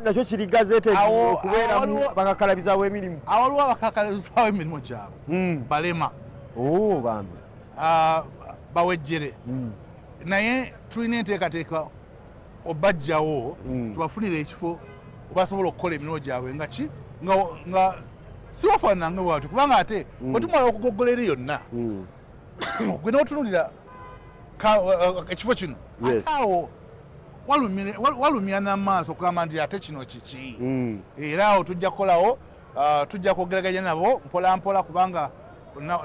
nakyo kiri gazete okubeera bakakalabiza w'emirimu. Awaliwo abakakalabiza w'emirimu gyabwe balema. Bambi. Bawejjere. Naye tulina enteekateeka obajjawo tubafunire ekifo basobola okukola emirimu gyabwe nga si wafaanana nga bwatyo kubanga ate bwe tumala okugoggola eri yonna gwe n'otunuulira ekifo kino ate awo walumya n'amaaso okugamba nti ate kino kiki era awo tujja kukolawo tujja kwogeraganya nabo mpola mpola kubanga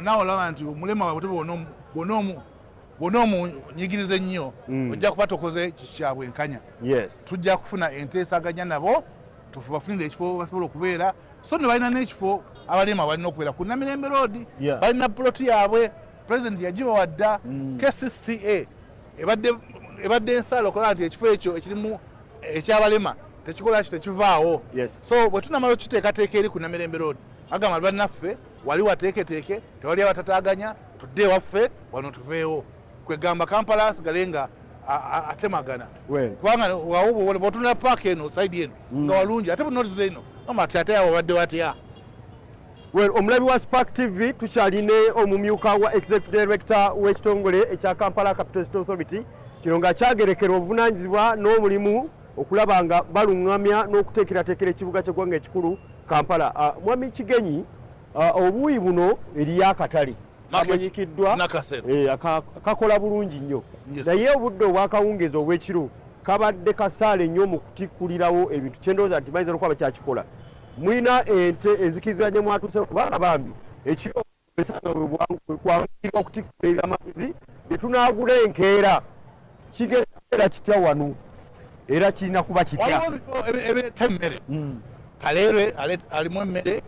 nawe olaba nti omulema waabwe bw'onoomunyigiriza ennyo ojja kuba tokoze kyabwenkanya. Tujja kufuna enteesaganya nabo tubafunire ekifo basobola okubeera so ne balina n'ekifo abalema balina okubeera ku Namirembe Road balina puloti yaabwe pulezidenti yagibawa dda KCCA ebadde ensala okulaba nti ekifo ekyo ekirimu ekyabalema tekikola ki tekivaawo. So bwe tunamala okiteekateeka eri ku Namirembe Road agamba bannaffe wali wateeketeeke tewali abatataganya tudde ewaffe wano tuveewo kwegamba Kampala asigale nga atemagana kubanga bw'otunula paaka eno saidi eno nga walungi ate bunotizo eno gamba ati awo badde batya. Omulabi wa Spark TV tukyaline omumyuka wa Executive Director w'ekitongole ekya Kampala Capital City Authority kino nga kyagerekerwa obuvunaanyizibwa n'omulimu okulaba nga baluŋŋamya n'okuteekerateekera ekibuga ky'eggwanga ekikulu Kampala. Mwami Kigenyi, obuuyi buno eriyo akatale amanyikiddwa kakola bulungi nnyo naye obudde obwakawungeezi obw'ekiro kabadde kasaale nnyo mu kutikkulirawo ebintu kyendowooza nti bayinza n'okuba bakyakikola. Mwina ente enzikiriziganye mwatuuse kubanga bambi ekiro esanga kwangirwa okutikkula ebyamaguzi bye tunaagula enkeera kigenda kitya wano era kirina kuba kitya. Waliwo ebifo ebireeta emmere. Kaleerwe alimu emmere,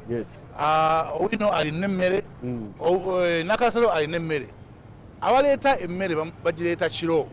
Owino alina emmere, Nakasero alina emmere. Abaleeta emmere bagireeta kiro.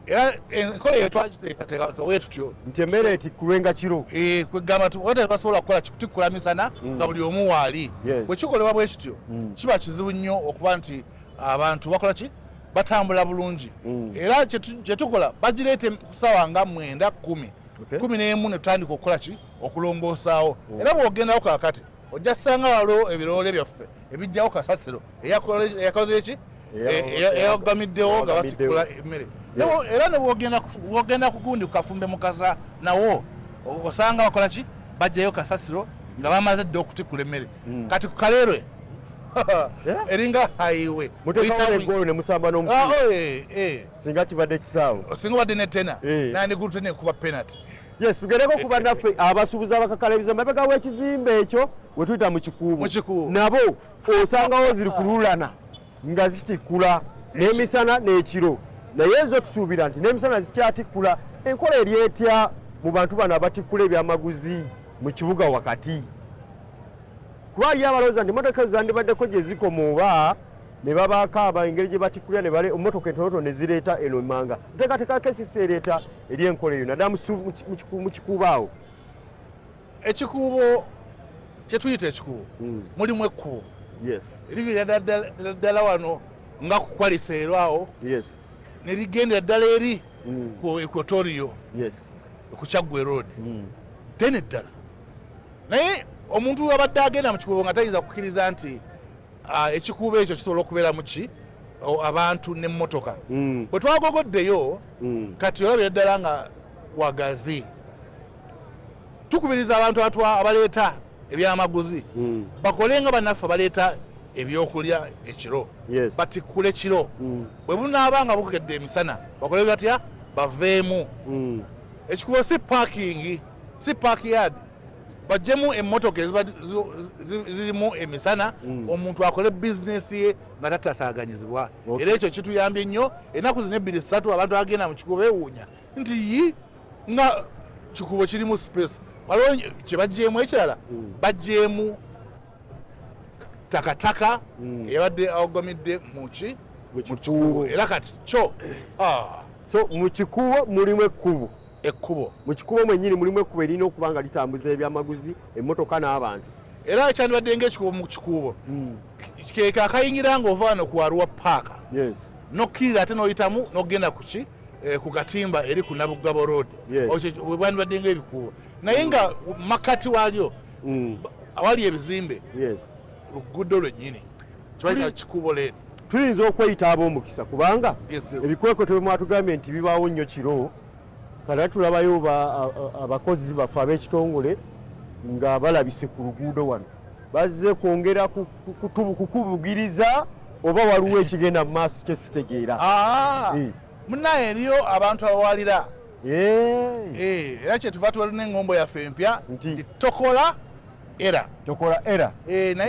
Era enkola eyo twagiteekateeka bwe tutyo nti emmere etikkulwenga kiro. Kwegamba wate basobola kukola kutikkula misana nga buli omu waali. Bwe kikolebwa bwe kityo kiba kizibu nnyo okuba nti abantu bakola ki batambula bulungi. Era kye tukola bagireete ku ssaawa nga 9 10 11 ne tutandika okukola ki okulongoosaawo. Era bw'ogendawo kaakati ojja ssanga waliwo ebiroole byaffe ebijjawo kasasiro eyakoze eki eyagamiddewo nga batikkula emmere. Era ne bw'ogenda ku gundi ku Kafumbe Mukasa nawo osanga bakola ki bajjayo kasasiro nga bamaze dde okutikkula emmere. Kati ku Kaleerwe eringa highway muteekawo eggolo ne musamba n'omupiira singa kibadde kisaawo singa badde ne tena nandigulu ne kuba penalty. Tugereko kuba naffe abasuubuzi abakakalabiza mabega w'ekizimbe ekyo we tuyita mu kikuubo nabo osangawo ziri kululana nga zitikkula n'emisana n'ekiro naye zo tusuubira nti n'emisana zikyatikkula. Enkola eri etya mu bantu bano abatikkula ebyamaguzi mu kibuga wakati? Kuba aliyo abalowooza nti emmotoka zandibaddeko gye zikoma oba ne babakaaba engeri gye batikkulira ne bale emmotoka entonotono ne zireeta eno emmanga. Nteekateeka kesisi ereeta eri enkola eyo naddala mu kikuubo awo. Ekikuubo kye tuyita ekikuubo mulimu ekkubo eriviira ddala wano nga ku Kwaliseero awo ne ligendera ddala eri ku Equatorio ku Kyaggwe Road tene ddala. Naye omuntu abadde agenda mu kikuubo nga tayinza kukkiriza nti ekikuubo ekyo kisobola okubeera mu ki abantu n'emmotoka. Bwe twagogoddeyo kati olabira ddala nga wagazi. Tukubiriza abantu abaleeta ebyamaguzi bakole nga bannaffe baleeta ebyokulya ekiro batikkule kiro. Bwe bunaaba nga bukedde emisana bakole batya baveemu. Ekikuubo si parking si park yard bajjemu emmotoka zirimu emisana omuntu akole bizinesi ye nga tatataganyizibwa. Era ekyo kituyambye nnyo ennaku zino 2-3 abantu agenda mu kikuubo beewuunya nti nga kikuubo kirimu space. Waliwo kye bajjeemu ekirala bajjeemu takataka eyabadde awagamidde mu kikuubo era kati kyo so mu kikuubo mulimu ekkubo mu kikuubo mwennyini mulimu ekkubo erina okuba nga litambuza ebyamaguzi emmotoka n'abantu. Era ekyandibadde ng'ekikuubo mu kikuubo keeka akayingira ng'ova wano ku Arua Paaka nokkirira ate n'oyitamu n'ogenda ku ki ku katimba eri ku Nabugabo road bwandibadde ng'ebikuubo naye nga makati waalyo awali ebizimbe luguudo lwennyini kibalika kikuubo leero tuyinza okweyita ab'omukisa kubanga ebikwekweto bye mwatugambye nti bibaawo nnyo kiro kale tulabayo abakozi baffe ab'ekitongole nga balabise ku luguudo wano bazze kwongera kukubugiriza oba waliwo ekigenda mu maaso kye sitegeera munnaye eriyo abantu abawalira era kyetuva tubalina eŋŋombo yaffe empya nti tokola era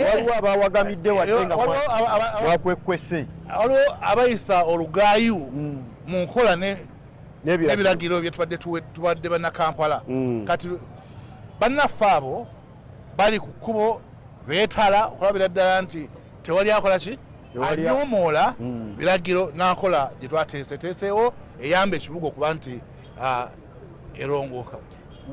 waliwo abawagamidde wadde nga mwakwekwese waliwo abayisa olugaayu mu nkola n'ebiragiro bye tubadde bannakampala kati bannaffe abo bali ku kkubo beetala okulabira ddala nti tewali akola ki anyoomoola biragiro n'akola gye twateeseteeseewo eyamba ekibuga okuba nti erongooka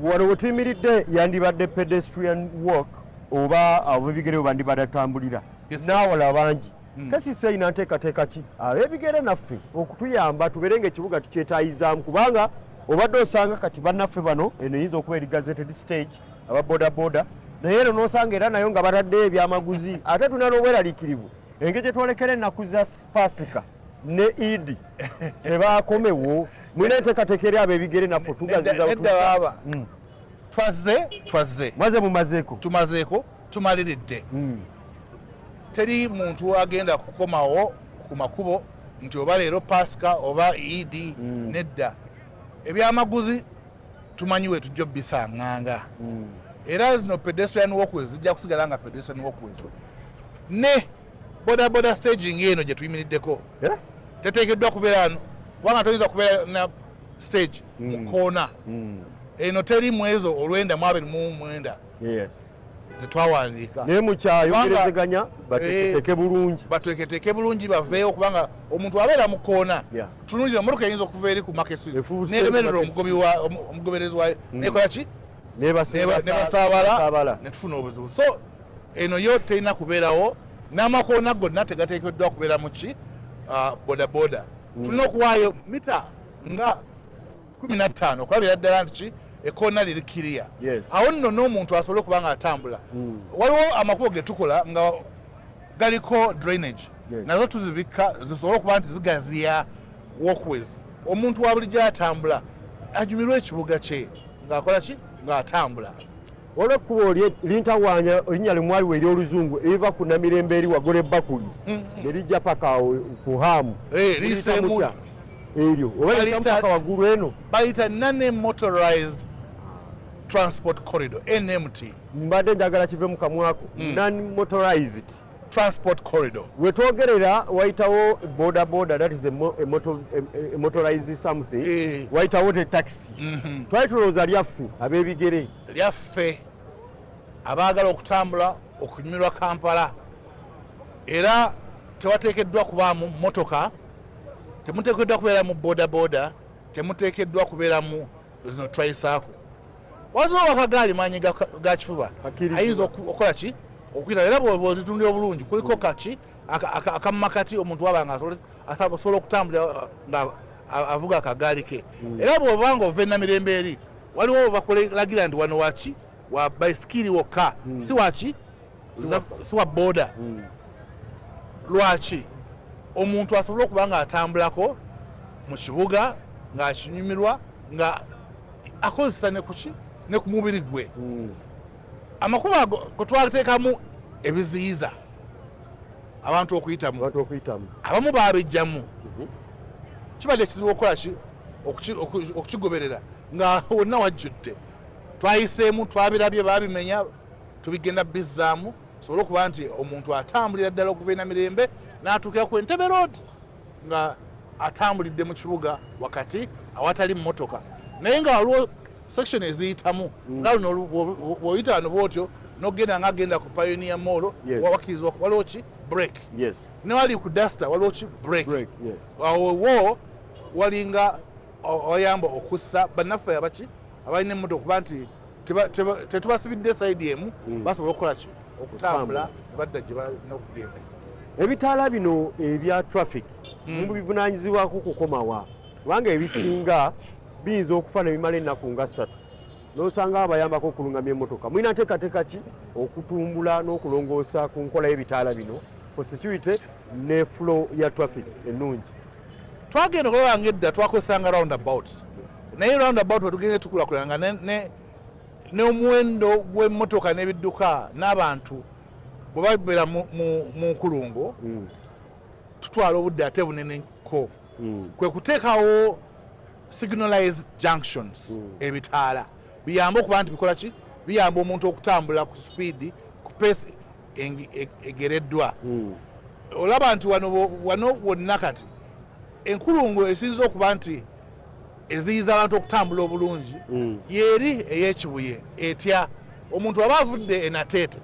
wano we tuyimiridde yandibadde pedestrian walk oba ab'ebigere bwe bandibadde atambulira n'awala bangi kasisa ina nteekateeka ki ab'ebigere naffe okutuyamba tubeere ng'ekibuga tukyetaayizaamu kubanga obadde osanga kati bannaffe bano eno eyinza okuba eri gazetted stage aba bodaboda naye eno n'osanga era nayo nga bataddeyo ebyamaguzi ate tuna n'obweraliikirivu engeri gye twolekera ennaku za pasika ne idi tebaakomewo mulina enteekateeka eri ab'ebigere naffe tugaziza twazze maze mumazeeko tumaliridde teri muntu agenda kukomawo ku makubo nti oba leero pasika oba idi nedda ebyamaguzi tumanyi we tujja obbisanganga era zino pedestrian walkways zijja kusigala nga pedestrian walkways ne bodaboda staging eno gye tuyimiriddeko teteekeddwa kubeera kubanga toyinza kubeera na stage mu koona eno teri mwezo olwenda mu 29 zetwawandiika naye mukyayogerezeganya bateeketeeke bulungi baveewo kubanga omuntu abeera mu koona tunulira emotoka eyinza okuva eri ku market street neremerera omugoberezi wayo nekola ki nebasaabala netufuna obuzibu so eno yo terina kubeerawo n'amakoona gonna tegateekeddwa kubeera mu ki bodaboda tulina okuwaayo mita nga 15 okulabira ddala nti ki ekoona liri kiriya awo nno n'omuntu asobole okuba nga atambula waliwo amakubo ge tukola nga galiko drainage nazo tuzibikka zisobole okuba nti zigaziya walkways omuntu wa bulijjo atambula ajumirwe ekibuga kye ng'akola ki ng'atambula olwekkubo lintawaanya erinnya limwaliwo ery'oluzungu eriva ku Namirembe eri wagula ebbakuli nerijja paka ku haamu liseemu eryo oba litampaka waggulu eno bayita non-motorized transport corridor NMT mbadde njagala kive mu kamwako non-motorized transport corridor wetwogerera wayitawo bodaboda that is a motorized something wayitawo te taxi twali tulowooza lyaffe ab'ebigere lyaffe abaagala okutambula okunyumirwa Kampala era tewateekeddwa kubaamu motoka temuteekeddwa kubeera mu bodaboda temuteekeddwa kubeera mu zino tricycle waziwo akagaali maanyi ga kifuba ayinza okukola ki okuyita era bwozitundira obulungi kuliko kaki akamumakati omuntu waba nga asobola okutambulira nga avuga akagaali ke era bw'oba nga ova Namirembe eri waliwo bakulagira nti wano waki wa baisikiri wokka si waki si wa boda lwaki omuntu asobola okuba nga atambulako mu kibuga ng'akinyumirwa nga akozesa ne kuki ne ku mubiri gwe amakubo ago kwe twateekamu ebiziyiza abantu okuyitamu abamu baabijjamu kibadde ekizibu okukola ki okukigoberera nga wonna wajjudde twayiseemu twabirabye baabimenya tubigenda bizzaamu sobole okuba nti omuntu atambulira ddala okuva e Namirembe n'atuukira ku Entebbe road nga atambulidde mu kibuga wakati awatali mmotoka naye nga waliwo section eziyitamu nga luno bw'oyita wano bw'otyo n'ogenda ng'agenda ku Pioneer Mall wakirizibwa waliwo ki break ne wali ku Duster waliwo ki break awo walinga oyamba okussa bannaffe abaki abalina emmotoka kuba nti tetubasibidde sayidi emu basobola okukola ki okutambula badda gye balina okugenda ebitaala bino ebya traffic mubivunaanyizibwako kukomawa kubanga ebisinga biyinza okufa ne bimala ennaku nga 3 n'osanga abayambako okulungamya emmotoka. Mulina nteekateeka ki okutumbula n'okulongoosa ku nkola y'ebitaala bino for security ne flow ya traffic ennungi? Twagenda okulaba ng'edda twakozesanga roundabouts, naye roundabout wetugende tukulakulanga n'omuwendo gw'emmotoka n'ebidduka n'abantu bwe babeera mu nkulungo tutwala obudde ate buneneko. Kwe kuteekawo signalized junctions, ebitaala biyamba okuba nti bikola ki, biyamba omuntu okutambula ku speed ku pace egereddwa. Olaba nti wano wonna kati enkulungo esinza okuba nti eziyiza abantu okutambula obulungi yeri ey'ekibuye etya omuntu aba avudde enateete